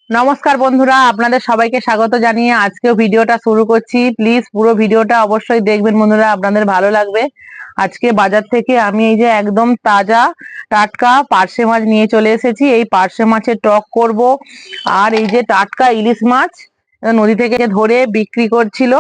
নমস্কার বন্ধুরা, আপনাদের সবাইকে স্বাগত জানিয়ে আজকেও ভিডিওটা শুরু করছি। প্লিজ পুরো ভিডিওটা অবশ্যই দেখবেন বন্ধুরা, আপনাদের ভালো লাগবে। আজকে বাজার থেকে আমি এই যে একদম তাজা টাটকা পার্শে মাছ নিয়ে চলে এসেছি। এই পার্শে মাছের টক করব। আর এই যে টাটকা ইলিশ মাছ নদী থেকে ধরে বিক্রি করছিল,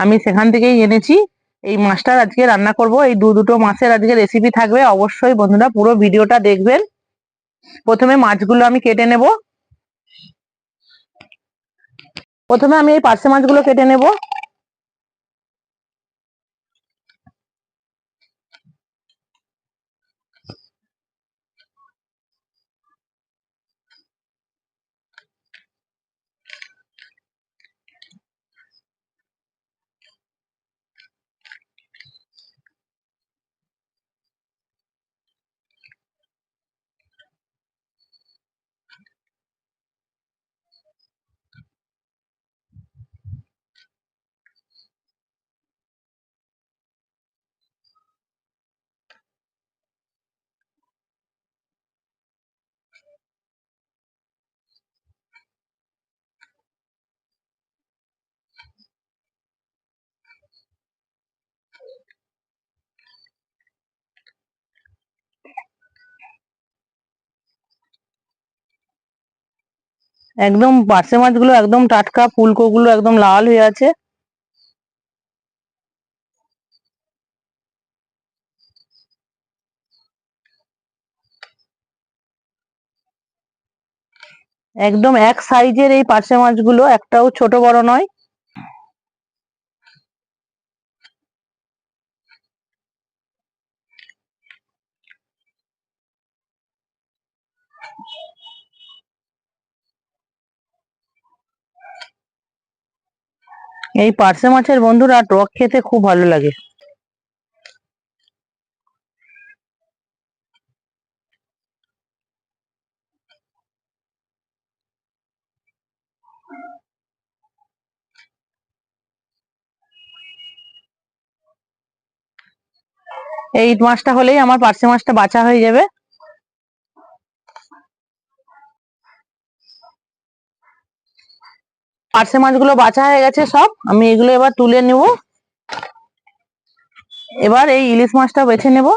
আমি সেখান থেকেই এনেছি। এই মাছটার আজকে রান্না করব। এই দুটো মাছের আজকে রেসিপি থাকবে, অবশ্যই বন্ধুরা পুরো ভিডিওটা দেখবেন। প্রথমে মাছগুলো আমি কেটে নেব। প্রথমে আমি এই পার্শে মাছগুলো কেটে নেব। একদম পার্শে মাছগুলো একদম টাটকা, ফুলকো গুলো একদম লাল হয়ে আছে। একদম এক সাইজের এই পার্শে মাছগুলো, একটাও ছোট বড় নয়। এই পার্শে মাছের বন্ধুরা টক খেতে খুব ভালো লাগে। এই মাছটা হলেই আমার পার্শে মাছটা বাছা হয়ে যাবে। পার্শে মাছগুলো বাছা হয়ে গেছে সব, আমি এগুলো এবার তুলে নেব। এবার এই ইলিশ মাছটা বেছে নেব।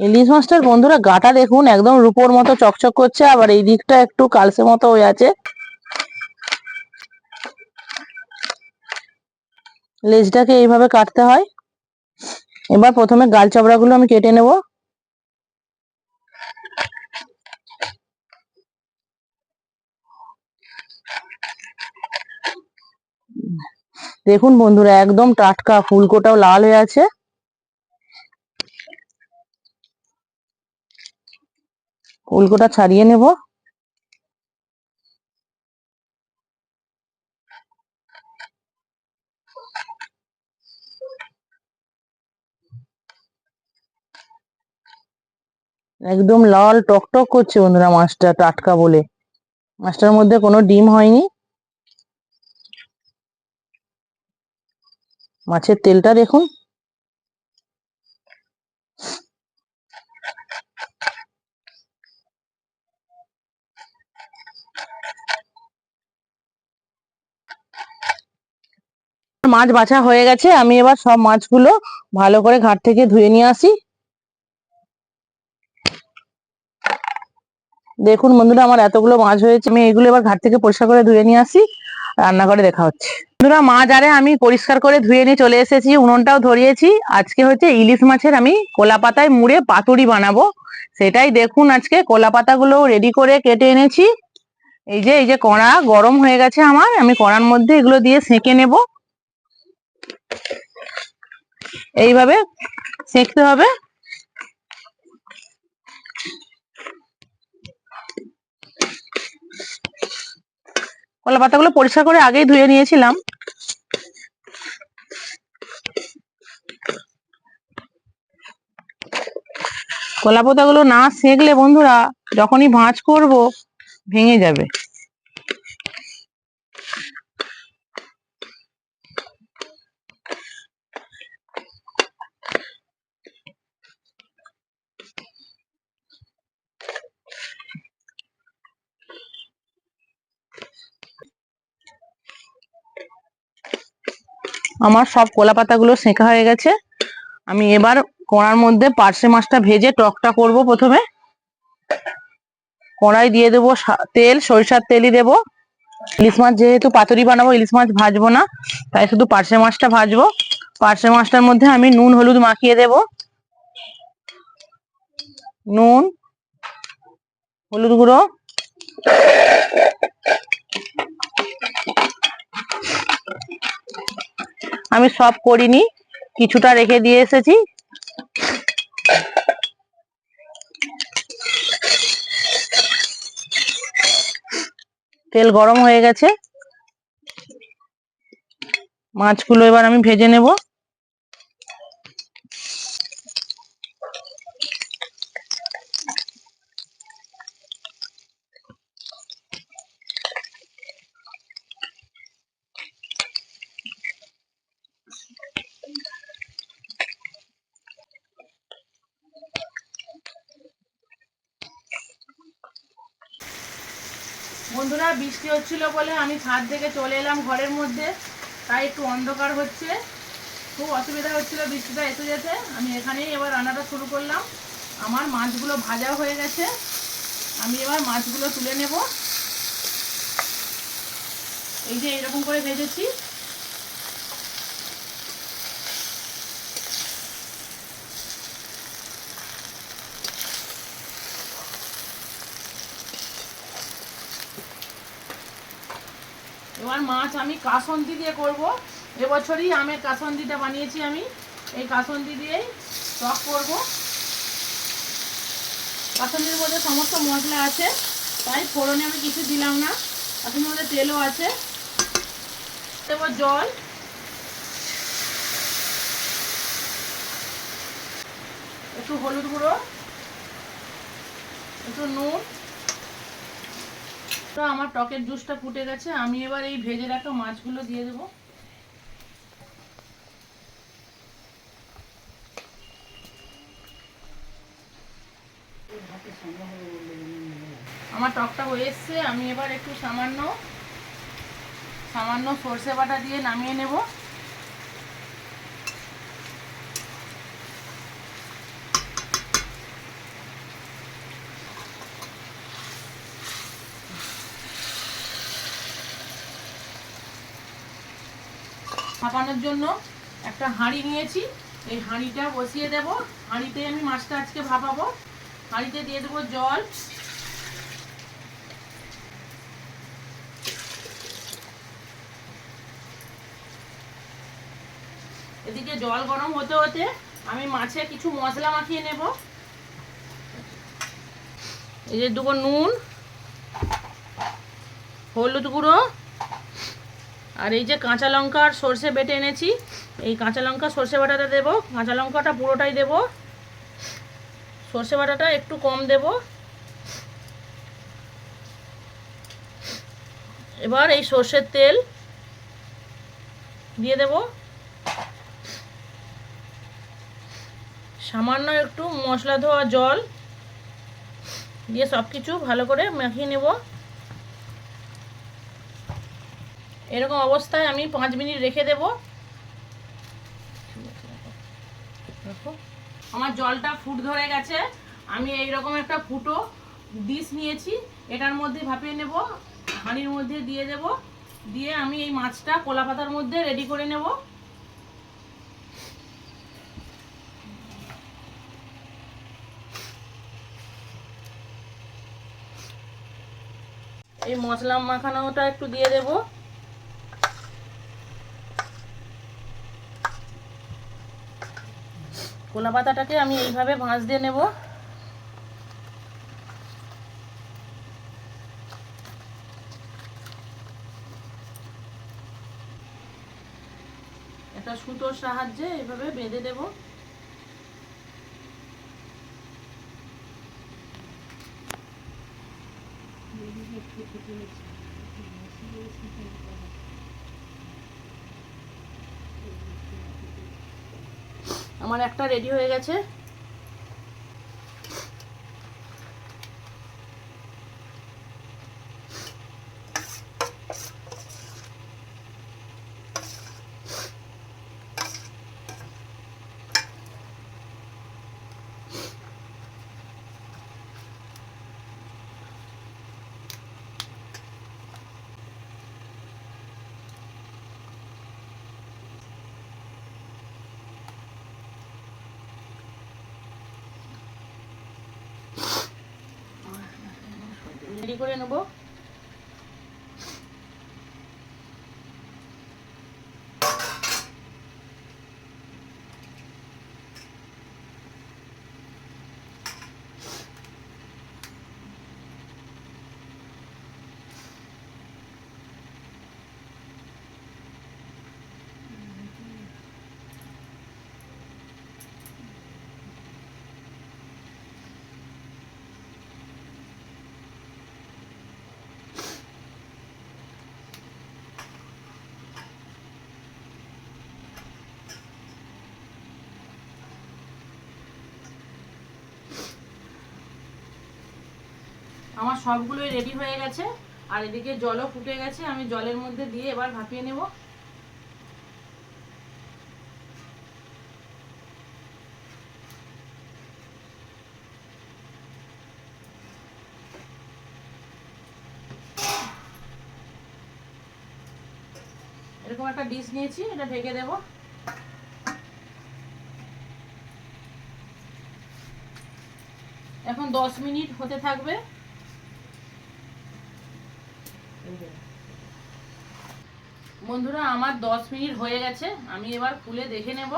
ইলিশ মাছটার বন্ধুরা গাটা দেখুন, একদম রূপোর মতো চকচক করছে, আবার এই দিকটা একটু কালসে মতো হয়ে আছে। লেজটাকে এইভাবে কাটতে হয়। এবার প্রথমে গাল চাবড়া গুলো আমি কেটে নেব। দেখুন বন্ধুরা, একদম টাটকা, ফুলকোটাও লাল হয়ে আছে। ফুলকোটা ছাড়িয়ে নেব। একদম লাল টকটক করছে বন্ধুরা, মাছটা টাটকা বলে। মাছটার মধ্যে কোনো ডিম হয়নি। মাছের তেলটা দেখুন। মাছ বাছা হয়ে গেছে, আমি এবার সব মাছগুলো ভালো করে ঘাট থেকে ধুয়ে নিয়ে আসি। দেখুন বন্ধুরা, আমার এতগুলো মাছ হয়েছে, আমি এগুলো এবার ঘাট থেকে পরিষ্কার করে ধুয়ে নিয়ে আসি। রান্নাঘরে দেখা হচ্ছে। বন্ধুরা, মাছ আরে আমি পরিষ্কার করে ধুয়ে নিয়ে চলে এসেছি, উনুনটাও ধরিয়েছি। আজকে হচ্ছে ইলিশ মাছের আমি কলা পাতায় মুড়ে পাতুরি বানাবো। সেটাই দেখুন, আজকে কলা পাতাগুলো রেডি করে কেটে এনেছি। এই যে কড়া গরম হয়ে গেছে আমার, আমি কড়ার মধ্যে এগুলো দিয়ে সেঁকে নেব। এইভাবে সেঁকতে হবে। কলা পাতাগুলো পরিষ্কার করে আগেই ধুয়ে নিয়েছিলাম। কলা পাতাগুলো না সেঁকলে বন্ধুরা, যখনই ভাঁজ করব ভেঙে যাবে। আমার সব কলা পাতাগুলো সেঁকা হয়ে গেছে। আমি এবার কড়ার মধ্যে পার্শে মাছটা ভেজে টকটা করব। প্রথমে কড়াই দিয়ে দেবো তেল, সরিষার তেলই দেবো। ইলিশ মাছ যেহেতু পাতুরি বানাবো, ইলিশ মাছ ভাজবো না, তাই শুধু পার্শে মাছটা ভাজবো। পার্শে মাছটার মধ্যে আমি নুন হলুদ মাখিয়ে দেব। নুন, হলুদ গুঁড়ো, আমি সব করিনি, কিছুটা রেখে দিয়ে এসেছি। তেল গরম হয়ে গেছে, মাছগুলো এবার আমি ভেজে নেব। বন্ধুরা, বৃষ্টি হচ্ছিল বলে আমি ছাদ থেকে চলে এলাম ঘরের মধ্যে, তাই একটু অন্ধকার হচ্ছে, খুব অসুবিধা হচ্ছিল বৃষ্টিটা এসে যেতে। আমি এখানেই এবার রান্নাটা শুরু করলাম। আমার মাছগুলো ভাজা হয়ে গেছে, আমি এবার মাছগুলো তুলে নেব। এই যে এরকম করে ভেজেছি। এবার মাছ আমি কাসন্দি দিয়ে করব। এবছরই আমের কাসন্দিটা বানিয়েছি আমি, এই কাসন্দি দিয়েই টক করব। কাসন্দির মধ্যে সমস্ত মশলা আছে, তাই ফোড়নে আমি কিছু দিলাম না। কাসন্দির মধ্যে তেলও আছে। দেব জল, একটু হলুদ গুঁড়ো, একটু নুন। তো আমার টকের জুসটা ফুটে গেছে, আমি এবার এই ভেজে রাখা মাছগুলো দিয়ে দেব। আমার টকটা হয়ে এসছে, আমি এবার একটু সামান্য সর্ষে বাটা দিয়ে নামিয়ে নেব। ভাপানোর জন্য একটা হাঁড়ি নিয়েছি, এই হাঁড়িটা বসিয়ে দেব। হাঁড়িতে আমি মাছটা আজকে ভাপাবো। হাঁড়িতে দিয়ে দেবো জল, এদিকে জল গরম হতে হতে আমি মাছে কিছু মশলা মাখিয়ে নেব। এই যে দেবো নুন, হলুদ গুঁড়ো, আর এই যে কাঁচা লঙ্কা আর সর্ষে বেটে এনেছি, এই কাঁচা লঙ্কা সর্ষে বাটাটা দেবো। কাঁচা লঙ্কাটা পুরোটাই দেব, সর্ষে বাটাটা একটু কম দেব। এবার এই সর্ষের তেল দিয়ে দেব, সামান্য একটু মশলা ধোয়া জল দিয়ে সব কিছু ভালো করে মাখিয়ে নেব। এরকম অবস্থায় আমি 5 মিনিট রেখে দেব। আমার জলটা ফুট ধরে গেছে, আমি এইরকম একটা ফুটো ডিশ নিয়েছি, এটার মধ্যে ভাপিয়ে নেব। হাঁড়ির মধ্যে দিয়ে দেব, দিয়ে আমি এই মাছটা কলা পাতার মধ্যে রেডি করে নেব। এই মশলা মাখানোটা একটু দিয়ে দেব। কলা পাতাটাকে আমি এইভাবে ভাঁজ দিয়ে নেব। একটা সুতোর সাহায্যে এইভাবে বেঁধে দেব। আমার একটা রেডি হয়ে গেছে। রেডি করে নেব। আমার সবগুলোই রেডি হয়ে গেছে, আর এদিকে জলও ফুটে গেছে। আমি জলের মধ্যে দিয়ে এবার ভাপিয়ে নেব। এরকম একটা ডিশ নিয়েছি, এটা ঢেকে দেব। এখন 10 মিনিট হতে থাকবে। বন্ধুরা আমার 10 মিনিট হয়ে গেছে, আমি এবার খুলে দেখে নেব।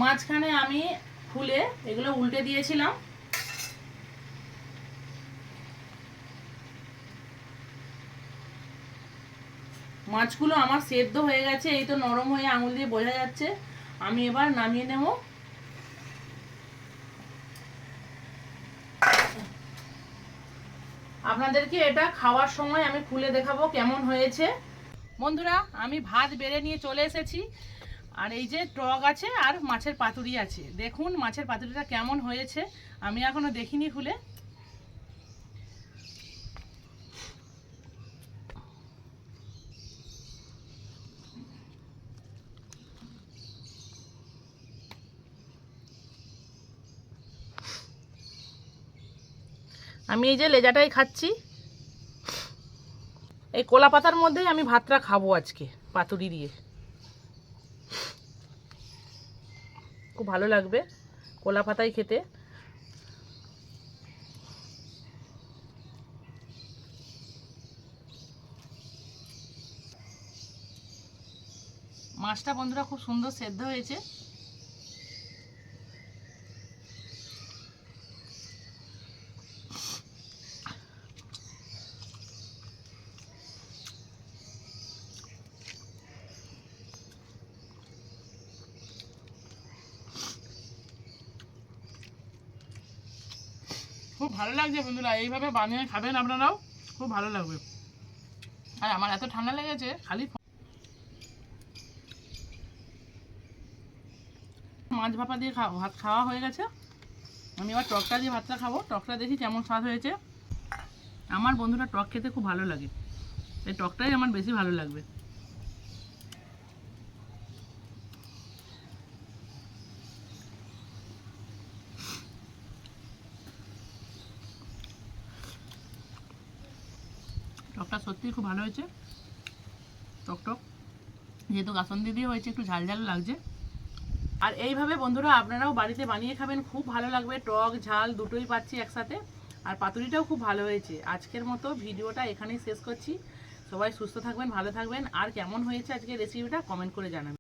মাঝখানে আমি খুলে এগুলো উল্টে দিয়েছিলাম। মাছগুলো আমার সেদ্ধ হয়ে গেছে, এই তো নরম হয়ে আঙুল দিয়ে বোঝা যাচ্ছে। আমি এবার নামিয়ে নেব। আপনাদেরকে এটা খাওয়ার সময় আমি খুলে দেখাবো কেমন হয়েছে। বন্ধুরা আমি ভাত বেড়ে নিয়ে চলে এসেছি, আর এই যে টক আছে আর মাছের পাতুরি আছে। দেখুন মাছের পাতুরিটা কেমন হয়েছে, আমি এখনো দেখিনি খুলে। আমি এই যে লেজাটাই খাচ্ছি। এই কলা পাতার মধ্যেই আমি ভাতটা খাবো আজকে পাতুরি দিয়ে। খুব ভালো লাগবে কলা পাতায় খেতে। মাছটা বন্ধুরা খুব সুন্দর সেদ্ধ হয়েছে। খুব ভালো লাগছে বন্ধুরা, এইভাবে বানিয়ে খাবেন আপনারাও, খুব ভালো লাগবে। আর আমার এত ঠান্ডা লেগেছে, খালি মাছ ভাপা দিয়ে ভাত খাওয়া হয়ে গেছে। আমি এবার টকটা দিয়ে ভাতটা খাবো। টকটা দেখি কেমন স্বাদ হয়েছে। আমার বন্ধুরা টক খেতে খুব ভালো লাগে, এই টকটাই আমার বেশি ভালো লাগবে। টকটা সত্যিই খুব ভালো হয়েছে, টক টক, যেহেতু কাসন্দি দিয়ে হয়েছে একটু ঝাল ঝাল লাগছে। আর এইভাবে বন্ধুরা আপনারাও বাড়িতে বানিয়ে খাবেন, খুব ভালো লাগবে। টক ঝাল দুটোই পাচ্ছি একসাথে, আর পাতুরিটাও খুব ভালো হয়েছে। আজকের মতো ভিডিওটা এখানেই শেষ করছি। সবাই সুস্থ থাকবেন, ভালো থাকবেন। আর কেমন হয়েছে আজকের রেসিপিটা কমেন্ট করে জানাবেন।